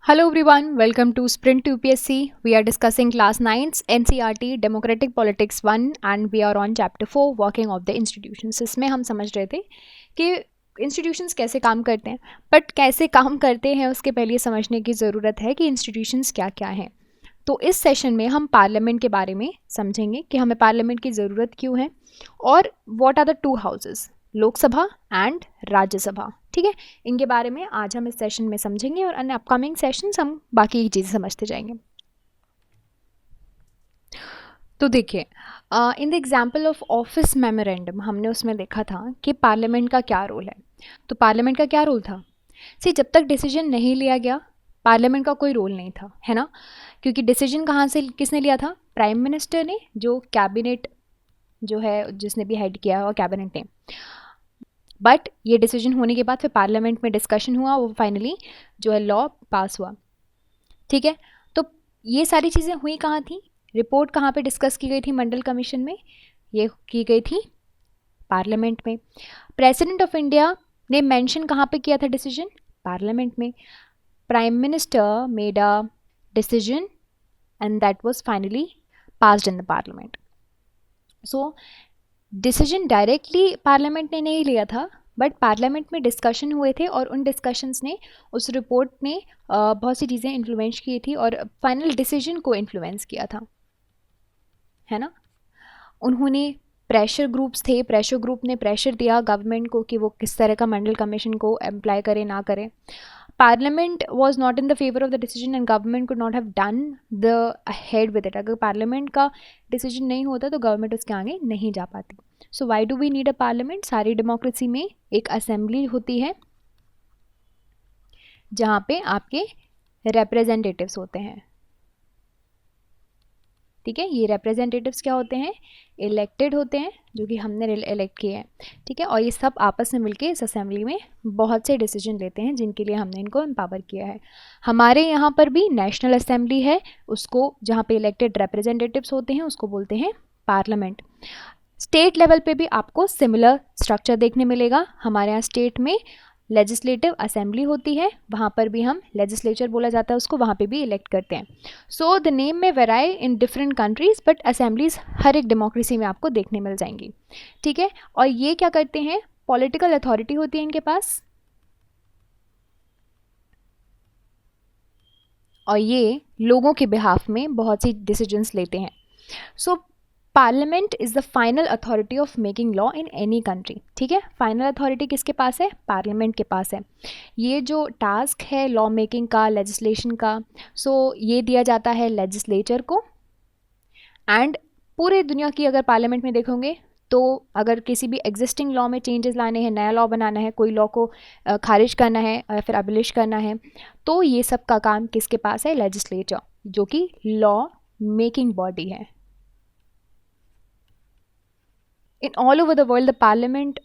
Hello everyone, welcome to Sprint to UPSC. We are discussing class 9's NCERT Democratic Politics 1 and we are on chapter 4 Working of the Institutions. इसमें हम समझ रहे थे कि institutions कैसे काम करते हैं, बट कैसे काम करते हैं उसके पहले ये समझने की ज़रूरत है कि इंस्टीट्यूशंस क्या क्या हैं. तो इस सेशन में हम पार्लियामेंट के बारे में समझेंगे कि हमें पार्लियामेंट की ज़रूरत क्यों है और what are the two houses, Lok Sabha and Rajya Sabha. ठीक है, इनके बारे में आज हम इस सेशन में समझेंगे और अन्य अपकमिंग सेशंस हम बाकी की चीज़ें समझते जाएंगे. तो देखिए, in the example of office memorandum हमने उसमें देखा था कि पार्लियामेंट का क्या रोल है. तो पार्लियामेंट का क्या रोल था? जब तक डिसीजन नहीं लिया गया पार्लियामेंट का कोई रोल नहीं था, है ना, क्योंकि डिसीजन कहाँ से किसने लिया था? प्राइम मिनिस्टर ने, जो कैबिनेट जो है जिसने भी हेड किया हुआ कैबिनेट ने. बट ये डिसीजन होने के बाद फिर पार्लियामेंट में डिस्कशन हुआ, वो फाइनली जो है लॉ पास हुआ. ठीक है, तो ये सारी चीज़ें हुई कहाँ थी? रिपोर्ट कहाँ पे डिस्कस की गई थी मंडल कमीशन में? ये की गई थी पार्लियामेंट में. प्रेसिडेंट ऑफ इंडिया ने मेंशन कहाँ पे किया था डिसीजन? पार्लियामेंट में. Prime minister made a decision and that was finally passed in the parliament. So decision directly parliament ने नहीं लिया था, बट पार्लियामेंट में डिस्कशन हुए थे और उन डिस्कशंस ने, उस रिपोर्ट ने बहुत सी चीज़ें इन्फ्लुएंस की थी और फाइनल डिसीजन को इन्फ्लुएंस किया था, है ना. उन्होंने प्रेशर ग्रुप्स थे, प्रेशर ग्रुप ने प्रेशर दिया गवर्नमेंट को कि वो किस तरह का मंडल कमीशन को अप्लाई करे ना करे. Parliament was not in the favour of the decision and government could not have done the head with it. अगर पार्लियामेंट का डिसीजन नहीं होता तो गवर्नमेंट उसके आगे नहीं जा पाती. So why do we need a parliament? सारी डेमोक्रेसी में एक असेंबली होती है जहाँ पे आपके रिप्रेजेंटेटिव्स होते हैं. ठीक है, ये रिप्रेजेंटेटिव्स क्या होते हैं? इलेक्टेड होते हैं, जो कि हमने इलेक्ट किए हैं. ठीक है, और ये सब आपस में मिलके इस असेंबली में बहुत से डिसीजन लेते हैं जिनके लिए हमने इनको एम्पावर किया है. हमारे यहाँ पर भी नेशनल असेंबली है, उसको जहाँ पे इलेक्टेड रिप्रेजेंटेटिव्स होते हैं उसको बोलते हैं पार्लियामेंट. स्टेट लेवल पे भी आपको सिमिलर स्ट्रक्चर देखने मिलेगा. हमारे यहाँ स्टेट में लेजिस्लेटिव असेंबली होती है, वहाँ पर भी हम लेजिस्लेचर बोला जाता है उसको, वहाँ पे भी इलेक्ट करते हैं. सो द नेम में vary in different countries, but assemblies हर एक डेमोक्रेसी में आपको देखने मिल जाएंगी. ठीक है, और ये क्या करते हैं? पॉलिटिकल अथॉरिटी होती है इनके पास और ये लोगों के बिहाफ में बहुत सी डिसीजंस लेते हैं. So parliament is the final authority of making law in any country. ठीक है, फाइनल अथॉरिटी किसके पास है? पार्लियामेंट के पास है. ये जो टास्क है लॉ मेकिंग का, लेजिस्लेशन का, सो ये दिया जाता है लेजिस्लेचर को. एंड पूरे दुनिया की अगर पार्लियामेंट में देखोगे तो अगर किसी भी एग्जिस्टिंग लॉ में चेंजेस लाने हैं, नया लॉ बनाना है, कोई लॉ को खारिज करना है या फिर अबलिश करना है, तो ये सब का काम किसके पास है? लेजिस्लेचर, जो कि लॉ मेकिंग बॉडी है. In all over the world, the parliament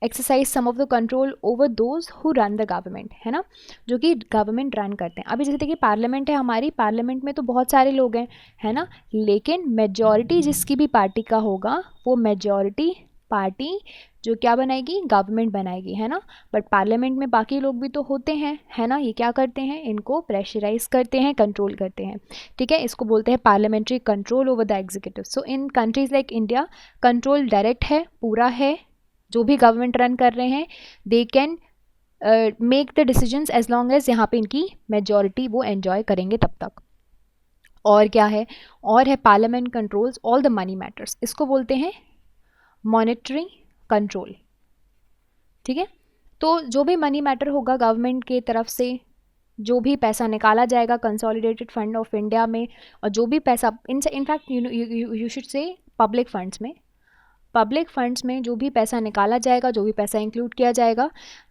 exercise some of the control over those who run the government, है ना, जो कि गवर्नमेंट रन करते हैं. अभी जैसे देखिए पार्लियामेंट है हमारी, पार्लियामेंट में तो बहुत सारे लोग हैं, है ना, लेकिन मेजॉरिटी जिसकी भी पार्टी का होगा वो मेजॉरिटी पार्टी जो क्या बनाएगी? गवर्नमेंट बनाएगी, है ना. बट पार्लियामेंट में बाकी लोग भी तो होते हैं, है ना. ये क्या करते हैं? इनको प्रेशराइज करते हैं, कंट्रोल करते हैं. ठीक है, इसको बोलते हैं parliamentary control over the executive. So in countries like India control direct है, पूरा है. जो भी गवर्नमेंट रन कर रहे हैं they can make the decisions as long as यहाँ पे इनकी मेजॉरिटी वो एंजॉय करेंगे तब तक. और क्या है? और है parliament controls all the money matters. इसको बोलते हैं मॉनेटरी कंट्रोल. ठीक है, तो जो भी मनी मैटर होगा गवर्नमेंट के तरफ से, जो भी पैसा निकाला जाएगा कंसोलिडेटेड फंड ऑफ इंडिया में, और जो भी पैसा in fact you should say public funds में जो भी पैसा निकाला जाएगा, जो भी पैसा इंक्लूड किया जाएगा,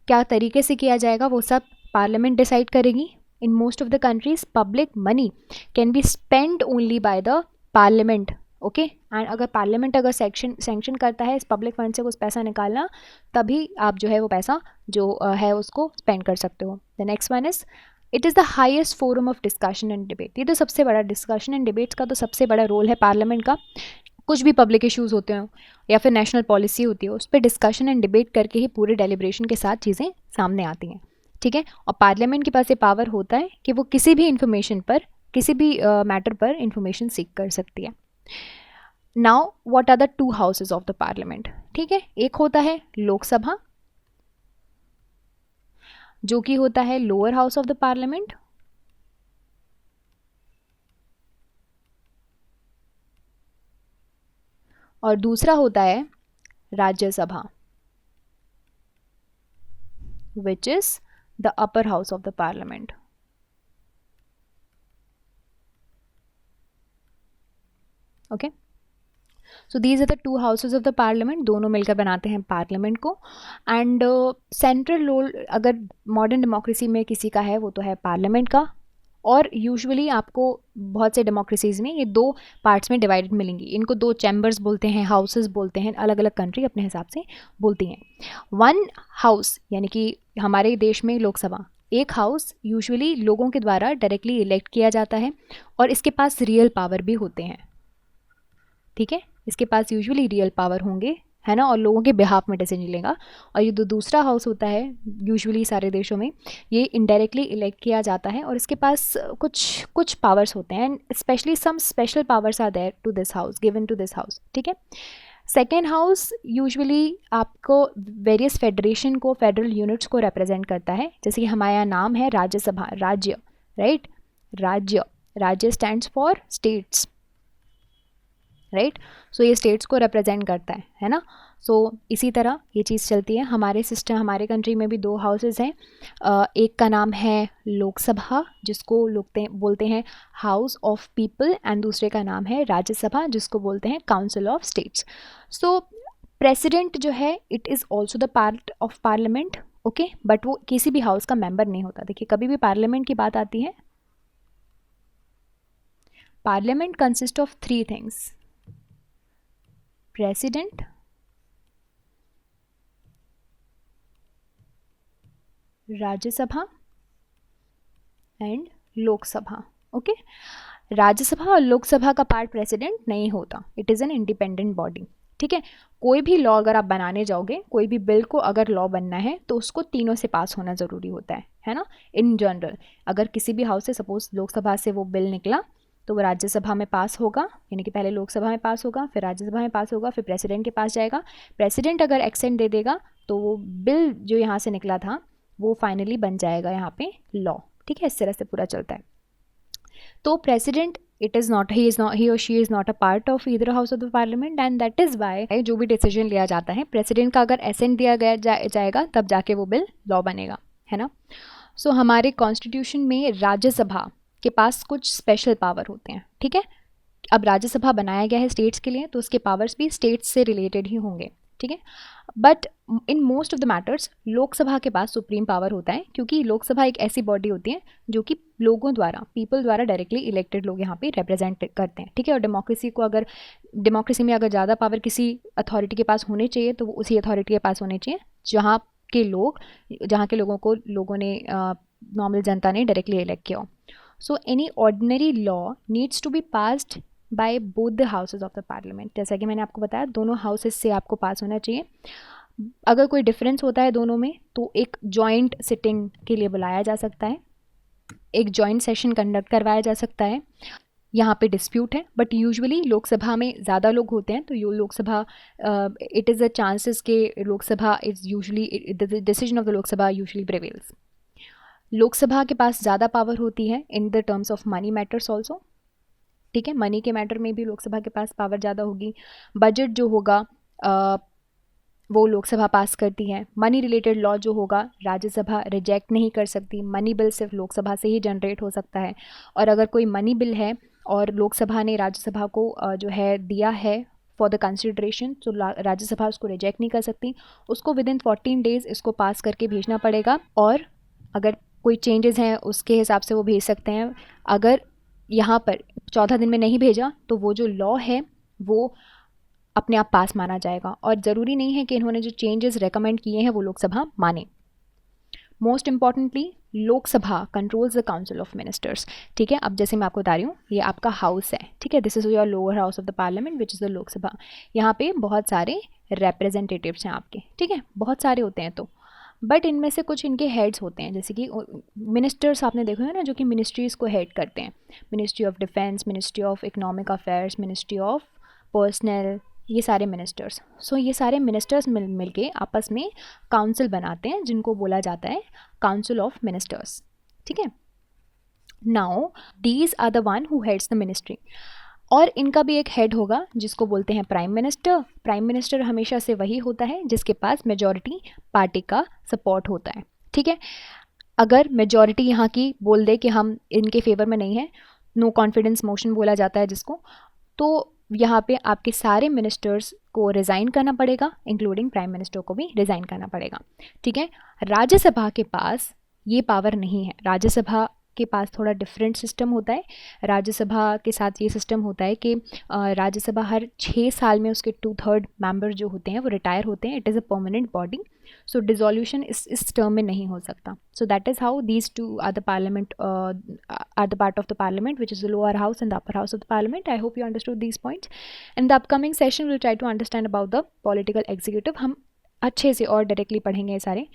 क्या तरीके से किया जाएगा, वो सब पार्लियामेंट डिसाइड करेगी. In most of the countries public money can be spend only by the parliament. Okay, and अगर पार्लियामेंट अगर सैंक्शन करता है इस पब्लिक फंड से कुछ पैसा निकालना, तभी आप जो है वो पैसा जो है उसको स्पेंड कर सकते हो. The next one is it is the highest forum of discussion and debate. ये तो सबसे बड़ा डिस्कशन एंड डिबेट्स का तो सबसे बड़ा रोल है पार्लियामेंट का. कुछ भी पब्लिक इश्यूज़ होते हो या फिर नेशनल पॉलिसी होती है, उस पर डिस्कशन एंड डिबेट करके ही पूरे डेलिब्रेशन के साथ चीज़ें सामने आती हैं. ठीक है। और पार्लियामेंट के पास ये पावर होता है कि वो किसी भी इंफॉर्मेशन पर, किसी भी मैटर पर इंफॉर्मेशन सीख कर सकती है। Now what are the two houses of the parliament, ठीक है। एक होता है लोकसभा, जो कि होता है lower house of the parliament, और दूसरा होता है Rajya Sabha, which is the upper house of the parliament. Okay, so these are the two houses of the parliament, दोनों मिलकर बनाते हैं पार्लियामेंट को। एंड सेंट्रल रोल अगर मॉडर्न डेमोक्रेसी में किसी का है वो तो है पार्लियामेंट का। और यूजुअली आपको बहुत से डेमोक्रेसीज़ में ये दो पार्ट्स में डिवाइडेड मिलेंगी। इनको दो चैम्बर्स बोलते हैं, हाउसेस बोलते हैं, अलग अलग कंट्री अपने हिसाब से बोलती हैं। वन हाउस यानी कि हमारे देश में लोकसभा, एक हाउस यूजुअली लोगों के द्वारा डायरेक्टली इलेक्ट किया जाता है और इसके पास रियल पावर भी होते हैं, ठीक है। इसके पास यूजुअली रियल पावर होंगे, है ना, और लोगों के बिहाफ में डिसीजन लेगा। और ये दूसरा हाउस होता है यूजुअली सारे देशों में, ये इनडायरेक्टली इलेक्ट किया जाता है और इसके पास कुछ पावर्स होते हैं, and specially some special powers are there to this house, given to this house, ठीक है। सेकेंड हाउस यूजुअली आपको वेरियस फेडरेशन को, फेडरल यूनिट्स को रिप्रेजेंट करता है। जैसे कि हमारा नाम है राज्यसभा, राज्य, राइट, राज्य, राज्य स्टैंड्स फॉर स्टेट्स, राइट। सो ये स्टेट्स को रिप्रेजेंट करता है ना। सो इसी तरह ये चीज़ चलती है। हमारे सिस्टम, हमारे कंट्री में भी दो हाउसेस हैं। एक का नाम है लोकसभा, जिसको लोग बोलते हैं हाउस ऑफ पीपल, एंड दूसरे का नाम है राज्यसभा, जिसको बोलते हैं council of states. So president जो है it is also the part of parliament, okay, but वो किसी भी हाउस का मेंबर नहीं होता। देखिए, कभी भी पार्लियामेंट की बात आती है, parliament consist of three things: president, Rajya Sabha and Lok Sabha, okay. Rajya Sabha और लोकसभा का पार्ट प्रेसिडेंट नहीं होता, it is an independent body, ठीक है। कोई भी लॉ अगर आप बनाने जाओगे, कोई भी बिल को अगर लॉ बनना है तो उसको तीनों से पास होना ज़रूरी होता है ना। इन जनरल अगर किसी भी हाउस से, सपोज लोकसभा से वो बिल निकला तो वो राज्यसभा में पास होगा, यानी कि पहले लोकसभा में पास होगा, फिर राज्यसभा में पास होगा, फिर प्रेसिडेंट के पास जाएगा। प्रेसिडेंट अगर एक्सेंट दे देगा तो वो बिल जो यहाँ से निकला था वो फाइनली बन जाएगा यहाँ पे लॉ, ठीक है। इस तरह से पूरा चलता है। तो प्रेसिडेंट इट इज़ नॉट, ही और she is not a part of either house of the parliament, and that is why जो भी डिसीजन लिया जाता है प्रेसिडेंट का अगर एसेंट दिया गया जाएगा तब जाके वो बिल लॉ बनेगा, है ना। सो हमारे कॉन्स्टिट्यूशन में राज्यसभा के पास कुछ स्पेशल पावर होते हैं, ठीक है। अब राज्यसभा बनाया गया है स्टेट्स के लिए, तो उसके पावर्स भी स्टेट्स से रिलेटेड ही होंगे, ठीक है। But in most of the matters Lok Sabha के पास सुप्रीम पावर होता है, क्योंकि लोकसभा एक ऐसी बॉडी होती है जो कि लोगों द्वारा, पीपल द्वारा डायरेक्टली इलेक्टेड लोग यहाँ पे रिप्रेजेंट करते हैं, ठीक है। और डेमोक्रेसी में अगर ज़्यादा पावर किसी अथॉरिटी के पास होने चाहिए तो वो उसी अथॉरिटी के पास होने चाहिए जहाँ के लोगों को लोगों ने, नॉर्मल जनता ने डायरेक्टली इलेक्ट किया हो। So any ordinary law needs to be passed by both the houses of the parliament. जैसा कि मैंने आपको बताया, दोनों हाउसेज से आपको पास होना चाहिए। अगर कोई डिफरेंस होता है दोनों में तो एक जॉइंट सिटिंग के लिए बुलाया जा सकता है, एक जॉइंट सेशन कंडक्ट करवाया जा सकता है। यहाँ पे डिस्प्यूट है, बट यूजुअली लोकसभा में ज़्यादा लोग होते हैं तो ये Lok Sabha, it is the chances के Lok Sabha is usually, the decision of the Lok Sabha usually prevails. Lok Sabha के पास ज़्यादा पावर होती है in the terms of money matters also, ठीक है। मनी के मैटर में भी लोकसभा के पास पावर ज़्यादा होगी। बजट जो होगा वो लोकसभा पास करती है। मनी रिलेटेड लॉ जो होगा राज्यसभा रिजेक्ट नहीं कर सकती, मनी बिल सिर्फ लोकसभा से ही जनरेट हो सकता है। और अगर कोई मनी बिल है और लोकसभा ने राज्यसभा को जो है दिया है फॉर द कंसिडरेशन, तो राज्यसभा उसको रिजेक्ट नहीं कर सकती, उसको विदिन 14 डेज़ इसको पास करके भेजना पड़ेगा। और अगर कोई चेंजेस हैं उसके हिसाब से वो भेज सकते हैं। अगर यहाँ पर 14 दिन में नहीं भेजा तो वो जो लॉ है वो अपने आप पास माना जाएगा, और ज़रूरी नहीं है कि इन्होंने जो चेंजेस रेकमेंड किए हैं वो लोकसभा माने। Most importantly Lok Sabha controls the council of ministers, ठीक है। अब जैसे मैं आपको बता रही हूँ, ये आपका हाउस है, ठीक है, this is your lower house of the parliament which is the Lok Sabha. यहाँ पे बहुत सारे रिप्रेजेंटेटिव्स हैं आपके, ठीक है, बहुत सारे होते हैं। तो बट इनमें से कुछ इनके हेड्स होते हैं, जैसे कि मिनिस्टर्स आपने देखा है ना, जो कि मिनिस्ट्रीज़ को हेड करते हैं, ministry of defence, ministry of economic affairs, ministry of personal, ये सारे मिनिस्टर्स। सो ये सारे मिनिस्टर्स मिल के आपस में काउंसिल बनाते हैं, जिनको बोला जाता है काउंसिल ऑफ मिनिस्टर्स, ठीक है। Now these are the one who heads the ministry, और इनका भी एक हेड होगा जिसको बोलते हैं प्राइम मिनिस्टर। प्राइम मिनिस्टर हमेशा से वही होता है जिसके पास मेजॉरिटी पार्टी का सपोर्ट होता है, ठीक है। अगर मेजॉरिटी यहाँ की बोल दे कि हम इनके फेवर में नहीं है, नो कॉन्फिडेंस मोशन बोला जाता है जिसको, तो यहाँ पे आपके सारे मिनिस्टर्स को रिज़ाइन करना पड़ेगा, इंक्लूडिंग प्राइम मिनिस्टर को भी रिज़ाइन करना पड़ेगा, ठीक है। राज्यसभा के पास ये पावर नहीं है, राज्यसभा के पास थोड़ा डिफरेंट सिस्टम होता है। राज्यसभा के साथ ये सिस्टम होता है कि राज्यसभा हर 6 साल में उसके 2/3 मेंबर जो होते हैं वो रिटायर होते हैं। It is a permanent body, so dissolution इस टर्म में नहीं हो सकता। So that is how these two are the parliament are the part of the parliament which is the lower house and the upper house of the parliament. I hope you understood these points. In the upcoming session will try to understand about the political executive. हम अच्छे से और directly पढ़ेंगे ये सारे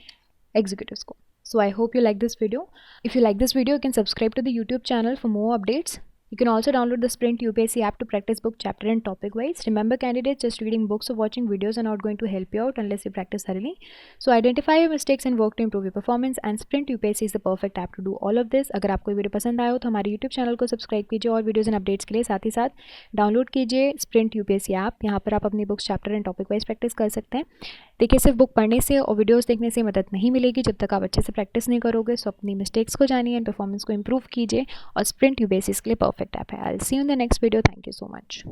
executives को। So I hope you like this video. If you like this video, you can subscribe to the YouTube channel for more updates. You can also download the Sprint UPSC app to practice book chapter and topic wise. Remember candidates, just reading books or watching videos are not going to help you out unless you practice thoroughly. So identify your mistakes and work to improve your performance, and Sprint UPSC is the perfect app to do all of this. अगर आपको video पसंद आया हो तो हमारे YouTube channel को subscribe कीजिए और वीडियोज़ एंड अपडेट्स के लिए साथ ही साथ डाउनलोड कीजिए Sprint UPSC ऐप। यहाँ पर आप अपनी books chapter and topic wise practice कर सकते हैं। देखिए, सिर्फ बुक पढ़ने से और वीडियोस देखने से मदद नहीं मिलेगी जब तक आप अच्छे से प्रैक्टिस नहीं करोगे। सो अपनी मिस्टेक्स को जानिए एंड परफॉर्मेंस को इंप्रूव कीजिए, और स्प्रिंट यूपीएससी के लिए परफेक्ट ऐप है। I will see you in the next video. Thank you so much.